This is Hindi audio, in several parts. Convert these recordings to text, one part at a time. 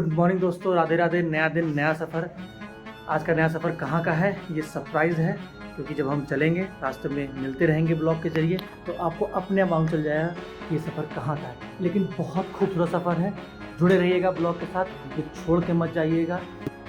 गुड मॉर्निंग दोस्तों, राधे राधे। नया दिन नया सफ़र। आज का नया सफ़र कहाँ का है ये सरप्राइज़ है, क्योंकि जब हम चलेंगे रास्ते में मिलते रहेंगे ब्लॉग के ज़रिए तो आपको अपने आप मालूम चल जाएगा कि ये सफ़र कहाँ का है। लेकिन बहुत खूबसूरत सफ़र है, जुड़े रहिएगा ब्लॉग के साथ, ये छोड़ के मत जाइएगा।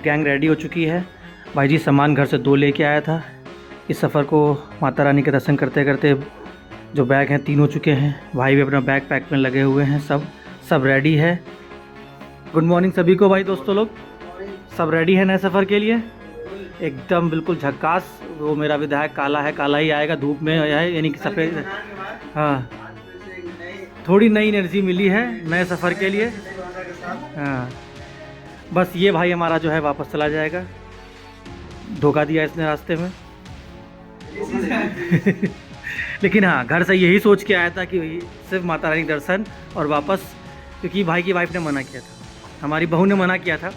गैंग रेडी हो चुकी है। भाई जी सामान घर से 2 लेके आया था। इस सफ़र को माता रानी के दर्शन करते करते जो बैग हैं 3 हो चुके हैं। भाई भी अपना बैग पैक में लगे हुए हैं, सब रेडी है। गुड मॉर्निंग सभी को। भाई दोस्तों लोग सब रेडी है नए सफ़र के लिए, एकदम बिल्कुल झक्कास। वो मेरा विधायक काला है, काला ही आएगा, धूप में है, यानी कि सफ़ेद। हाँ, थोड़ी नई एनर्जी मिली है नए सफ़र के लिए। हाँ, बस ये भाई हमारा जो है वापस चला जाएगा, धोखा दिया इसने रास्ते में। लेकिन हाँ, घर से यही सोच के आया था कि सिर्फ माता रानी दर्शन और वापस, क्योंकि भाई की वाइफ ने मना किया था, हमारी बहू ने मना किया था।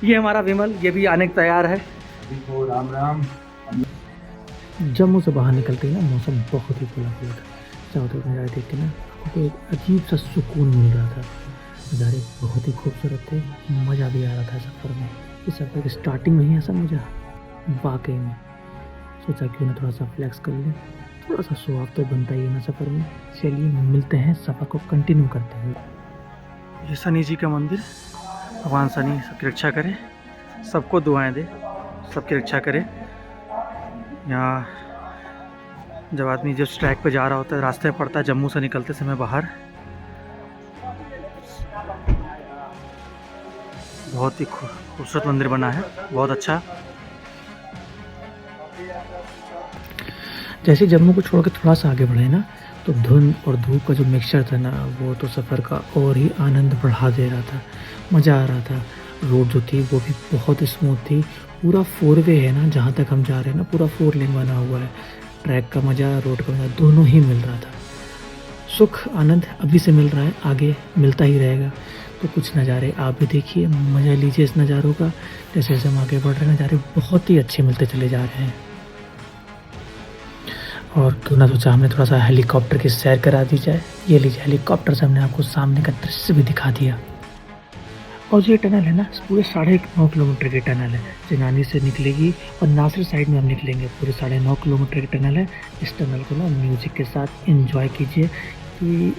ये हमारा विमल, ये भी आने को तैयार है। राम राम। जम्मू से बाहर निकलते ही ना मौसम बहुत ही खुला खुला था। चारों तरफ नज़ारे देख के ना आपको एक अजीब सा सुकून मिल रहा था। नज़ारे बहुत ही खूबसूरत थे, मज़ा भी आ रहा था सफ़र में। इस सफ़र की स्टार्टिंग में ही ऐसा मज़ा, वाकई में सोचा क्यों ना थोड़ा सा फ्लैक्स कर लें, थोड़ा सा शो ऑफ तो बनता ही है ना सफ़र में। चलिए मिलते हैं, सफ़र को कंटिन्यू करते हुए। ये शनि जी का मंदिर, भगवान शनि सबकी रक्षा करे, सबको दुआएं दे, सबकी रक्षा करे। यहाँ जब आदमी जिस ट्रैक पे जा रहा होता है, रास्ते में पड़ता है जम्मू से निकलते समय बाहर, बहुत ही खूबसूरत मंदिर बना है, बहुत अच्छा। जैसे जम्मू को छोड़ के थोड़ा सा आगे बढ़े ना, तो धुंध और धूप का जो मिक्सचर था ना, वो तो सफ़र का और ही आनंद बढ़ा दे रहा था, मज़ा आ रहा था। रोड जो थी वो भी बहुत स्मूथ थी, पूरा 4 वे है ना, जहाँ तक हम जा रहे हैं ना पूरा 4 लेन बना हुआ है। ट्रैक का मज़ा, रोड का मज़ा दोनों ही मिल रहा था। सुख आनंद अभी से मिल रहा है, आगे मिलता ही रहेगा। तो कुछ नज़ारे आप भी देखिए, मज़ा लीजिए इस नज़ारों का। जैसे जैसे हम आगे बढ़ रहे हैं, नज़ारे बहुत ही अच्छे मिलते चले जा रहे हैं। और क्यों ना सोचा हमने थोड़ा सा हेलीकॉप्टर की सैर करा दी जाए। ये लीजिए, हेलीकॉप्टर से हमने आपको सामने का दृश्य भी दिखा दिया। और जो ये टनल है ना, पूरे 9.5 किलोमीटर की टनल है। चिनानी से निकलेगी और नासिर साइड में हम निकलेंगे। पूरे 9.5 किलोमीटर की टनल है। इस टनल को ना म्यूज़िक के साथ एंजॉय कीजिए कि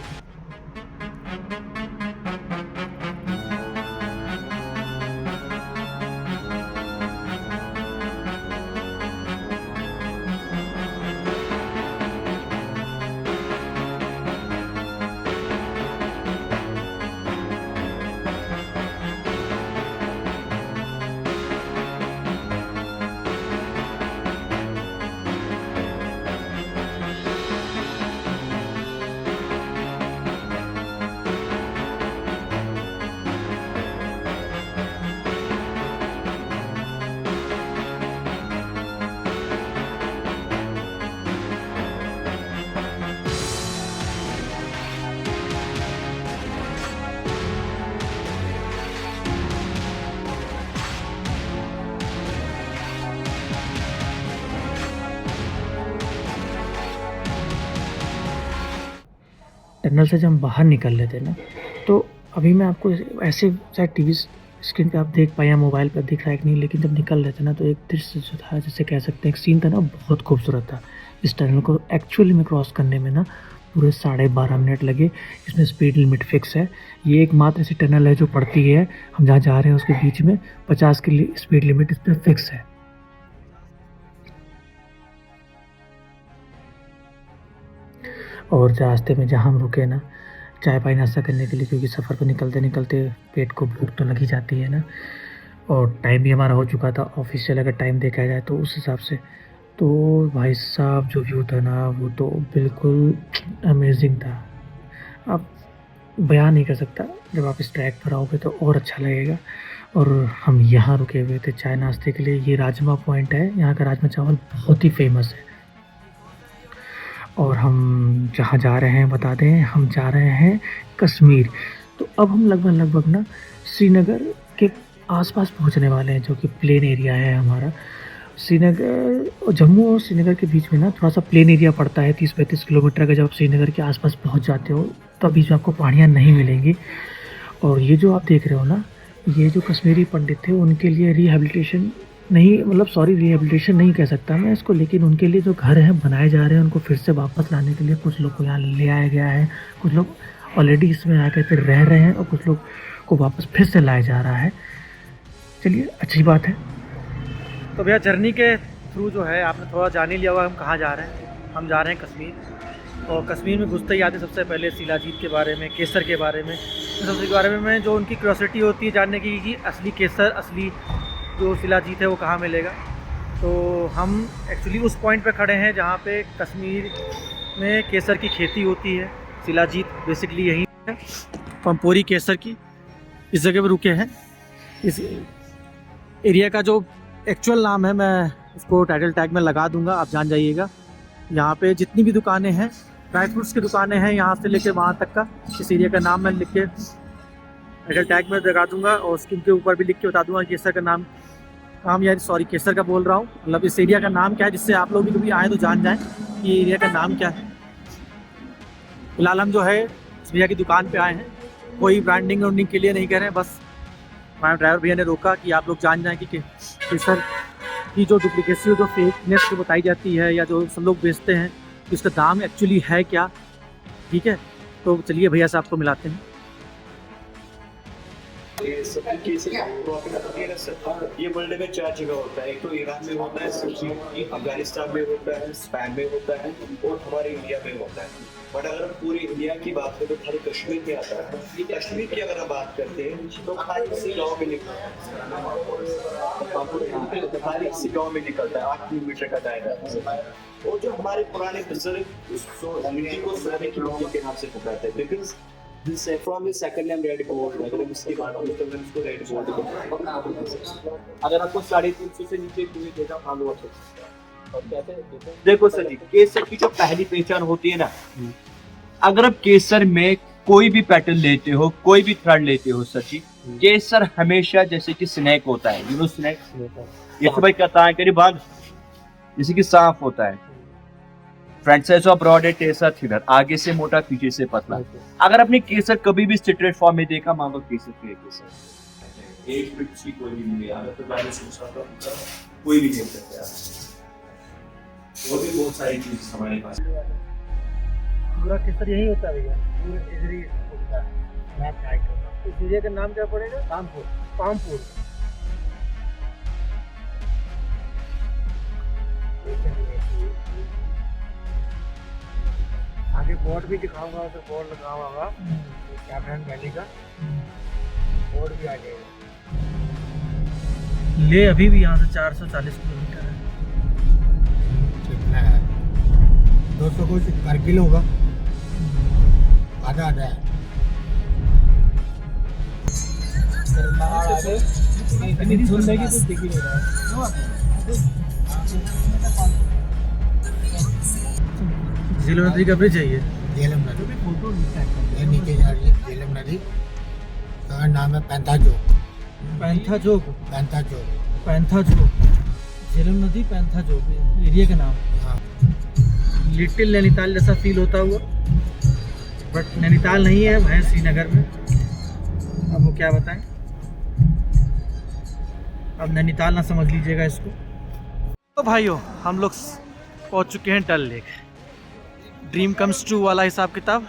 टनल से जब हम बाहर निकल लेते ना, तो अभी मैं आपको ऐसे शायद टीवी स्क्रीन पे आप देख पाए या मोबाइल पर दिख रहा है कि नहीं, लेकिन जब निकल रहे थे ना, तो एक दृश्य जो था, जैसे कह सकते हैं एक सीन था ना, बहुत खूबसूरत था। इस टनल को एक्चुअली में क्रॉस करने में ना पूरे 12.5 मिनट लगे। इसमें स्पीड लिमिट फिक्स है। ये एकमात्र ऐसी टनल है जो पड़ती है, हम जहाँ जा रहे हैं उसके बीच में 50 की स्पीड लिमिट इस पर फिक्स है। और रास्ते में जहाँ हम रुके ना, चाय पानी नाश्ता करने के लिए, क्योंकि सफ़र पर निकलते निकलते पेट को भूख तो लग ही जाती है ना। और टाइम भी हमारा हो चुका था ऑफिशियल, अगर टाइम देखा जाए तो उस हिसाब से। तो भाई साहब जो व्यू था ना, वो तो बिल्कुल अमेजिंग था। आप बयान नहीं कर सकता, जब आप इस ट्रैक पर आओगे तो और अच्छा लगेगा। और हम यहाँ रुके हुए थे चाय नाश्ते के लिए। ये राजमा पॉइंट है, यहाँ का राजमा चावल बहुत ही फेमस है। और हम जहाँ जा रहे हैं बता दें, हम जा रहे हैं कश्मीर। तो अब हम लगभग ना श्रीनगर के आसपास पहुँचने वाले हैं, जो कि प्लेन एरिया है हमारा। श्रीनगर और जम्मू और श्रीनगर के बीच में ना थोड़ा सा प्लेन एरिया पड़ता है, 30-35 किलोमीटर का। जब आप श्रीनगर के आसपास पहुंच जाते हो तब बीच में आपको पहाड़ियाँ नहीं मिलेंगी। और ये जो आप देख रहे हो ना, ये जो कश्मीरी पंडित थे उनके लिए रिहैबिलिटेशन नहीं, मतलब सॉरी रिहैबिलिटेशन नहीं कह सकता मैं इसको, लेकिन उनके लिए जो घर हैं बनाए जा रहे हैं उनको फिर से वापस लाने के लिए कुछ लोग को यहाँ ले आया गया है। कुछ लोग ऑलरेडी इसमें आके फिर रह रहे हैं और कुछ लोग को वापस फिर से लाया जा रहा है। चलिए अच्छी बात है। तो भैया जर्नी के थ्रू जो है आपने थोड़ा जान ही लिया होगा हम कहाँ जा रहे हैं। हम जा रहे हैं कश्मीर, और कश्मीर में घुसते ही आते सबसे पहले शिलाजीत के बारे में, केसर के बारे में, सबसे के बारे में जो उनकी क्यूरियोसिटी होती है जानने की कि असली केसर, असली जो शिलाजीत है वो कहाँ मिलेगा। तो हम एक्चुअली उस पॉइंट पे खड़े हैं जहाँ पे कश्मीर में केसर की खेती होती है। शिलाजीत बेसिकली यही है, पंपोरी केसर की इस जगह पे रुके हैं। इस एरिया का जो एक्चुअल नाम है मैं उसको टाइटल टैग में लगा दूंगा, आप जान जाइएगा। यहाँ पे जितनी भी दुकानें हैं, ड्राई फ्रूट्स की दुकानें हैं यहाँ से लेकर वहाँ तक का, इस एरिया का नाम मैं लिख के टाइटल टैग में लगा दूंगा, और स्क्रीन के ऊपर भी लिख के बता दूंगा केसर का नाम केसर का बोल रहा हूँ, मतलब इस एरिया का नाम क्या है, जिससे आप लोग भी कभी आए तो जान जाएँ कि ये एरिया का नाम क्या है। फिलहाल हम जो है इस भैया की दुकान पे आए हैं, कोई ब्रांडिंग वार्डिंग के लिए नहीं कह रहे हैं, बस हमारे ड्राइवर भैया ने रोका कि आप लोग जान जाएँ कि केसर की जो डुप्लीकेसी, जो फेकनेस जो बताई जाती है या जो सब लोग बेचते हैं, कि उसका दाम एक्चुअली है क्या। ठीक है, तो चलिए भैया से आपको मिलाते हैं। ये वर्ल्ड में 4 जगह होता है, एक तो ईरान में होता है, अफगानिस्तान में होता है, स्पेन में होता है और हमारे इंडिया में होता है। बट अगर हम पूरी इंडिया की बात करें तो खाली कश्मीर में आता है। ये कश्मीर की अगर हम बात करते हैं तो खाली इसी गाँव में निकलता है, खाली इसी गाँव में निकलता है, 8 किलोमीटर का दायरा। और जो हमारे पुराने बुजुर्ग उसको मिट्टी को सोने की मिट्टी के नाम से पुकारते हैं, because this saffron is second name red gold। अगर हम इसकी बात करें तो हम इसको रेड गोल्ड बोलते हैं। अगर आपको 350 से नीचे कोई डेटा फॉलो हो सकता है। और कहते देखो सर जी, केसर की जो पहली पहचान होती है ना, अगर आप केसर में कोई भी पैटर्न लेते हो, कोई भी थ्रेड लेते हो सर जी, केसर हमेशा जैसे कि स्नैक होता है, यू नो स्नैक, ये तो भाई कहता है करीब भाग जैसे कि सांप होता है। फ्रंट साइज ऑफ ब्रॉड है, केसर थिनर, आगे से मोटा पीछे से पतला। अगर आपने केसर कभी भी स्ट्रेट फॉर्म में देखा, मान लो केसर के केसर एक पिच्ची कोई भी नहीं है, अगर तो गाने सोचा तो कोई भी नहीं सकता। और भी बहुत सारी चीज हमारे पास। पूरा केसर यही होता है भैया, पूरा इधर ही होता है। मैं ट्राई करूंगा। इस एरिया का नाम क्या पड़ेगा? पामपुर। पामपुर। आगे बोर्ड भी दिखाऊंगा, तो बोर्ड लगा होगा कैमरन वैली का बोर्ड भी आ जाएगा। ले अभी भी यहाँ से 440 किलोमीटर है। कितना है? 200 कुछ कारगिल होगा, आधा आधा है। झेलम नदी का ब्रिज है ये। झेलम नदी फोटो नीचे जा रही है। झेलम नदी का नाम है पैंथा जोग। पैंथा जोग। पैंथा जोग। पैंथा जोग। झेलम नदी पैंथा जोग एरिया का नाम। हाँ। लिटिल नैनीताल जैसा फील होता हुआ, बट नैनीताल नहीं है, है श्रीनगर में। अब वो क्या बताएं, अब नैनीताल ना समझ लीजिएगा इसको। तो भाइयों हम लोग पहुंच चुके हैं डल लेक। ड्रीम कम्स ट्रू वाला हिसाब किताब।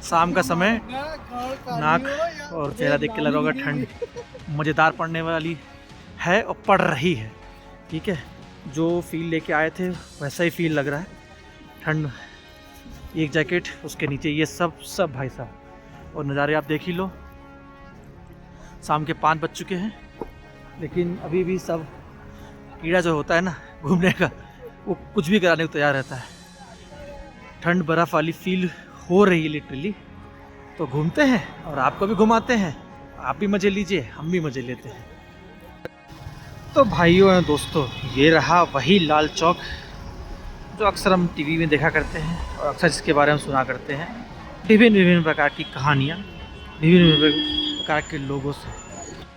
शाम का समय, नाक और चेहरा देख के लगा होगा ठंड मज़ेदार पड़ने वाली है और पड़ रही है। ठीक है, जो फील लेके आए थे वैसा ही फील लग रहा है। ठंड, एक जैकेट, उसके नीचे ये सब भाई साहब, और नज़ारे आप देख ही लो। शाम के 5 बज चुके हैं, लेकिन अभी भी सब कीड़ा जो होता है ना घूमने का, वो कुछ भी कराने को तैयार रहता है। ठंड बर्फ़ वाली फील हो रही है लिटरली। तो घूमते हैं और आपको भी घुमाते हैं, आप भी मज़े लीजिए, हम भी मज़े लेते हैं। तो भाइयों और दोस्तों, ये रहा वही लाल चौक जो अक्सर हम टीवी में देखा करते हैं और अक्सर इसके बारे में सुना करते हैं। विभिन्न प्रकार की कहानियाँ, विभिन्न प्रकार के लोगों से।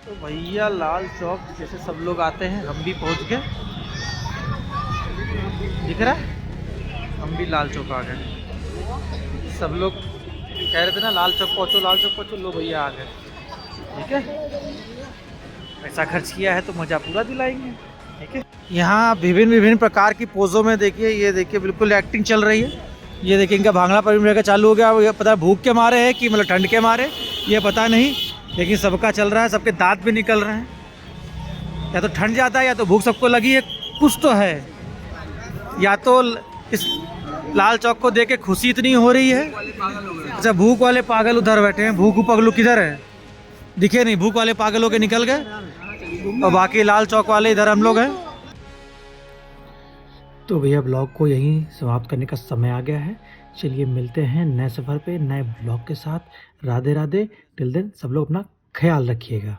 तो भैया लाल चौक जैसे सब लोग आते हैं, हम भी पहुँच गए। दिख रहा है, हम भी लाल चौक आ गए। सब लोग कह रहे थे ना लाल चौक पहुँचो, लाल चौक पहुँचो, लो भैया आ गए। ठीक है, पैसा खर्च किया है तो मज़ा पूरा दिलाएंगे। ठीक है, यहाँ विभिन्न विभिन्न प्रकार की पोजों में देखिए, ये देखिए बिल्कुल एक्टिंग चल रही है। ये देखिए इनका भांगड़ा परिमेय चालू हो गया। ये पता है भूख के मारे है कि मतलब ठंड के मारे, ये पता नहीं, लेकिन सबका चल रहा है। सबके दांत भी निकल रहे हैं, या तो ठंड ज़्यादा है या तो भूख सबको लगी है, कुछ तो है। या तो इस लाल चौक को देख के खुशी इतनी हो रही है। अच्छा, भूख वाले पागल उधर बैठे हैं। भूख पगलू किधर है? दिखे नहीं। भूख वाले पागल होके निकल गए और बाकी लाल चौक वाले इधर हम लोग हैं। तो भैया ब्लॉग को यहीं समाप्त करने का समय आ गया है। चलिए मिलते हैं नए सफ़र पे नए ब्लॉग के साथ। राधे राधे। टिल देन सब लोग अपना ख्याल रखिएगा।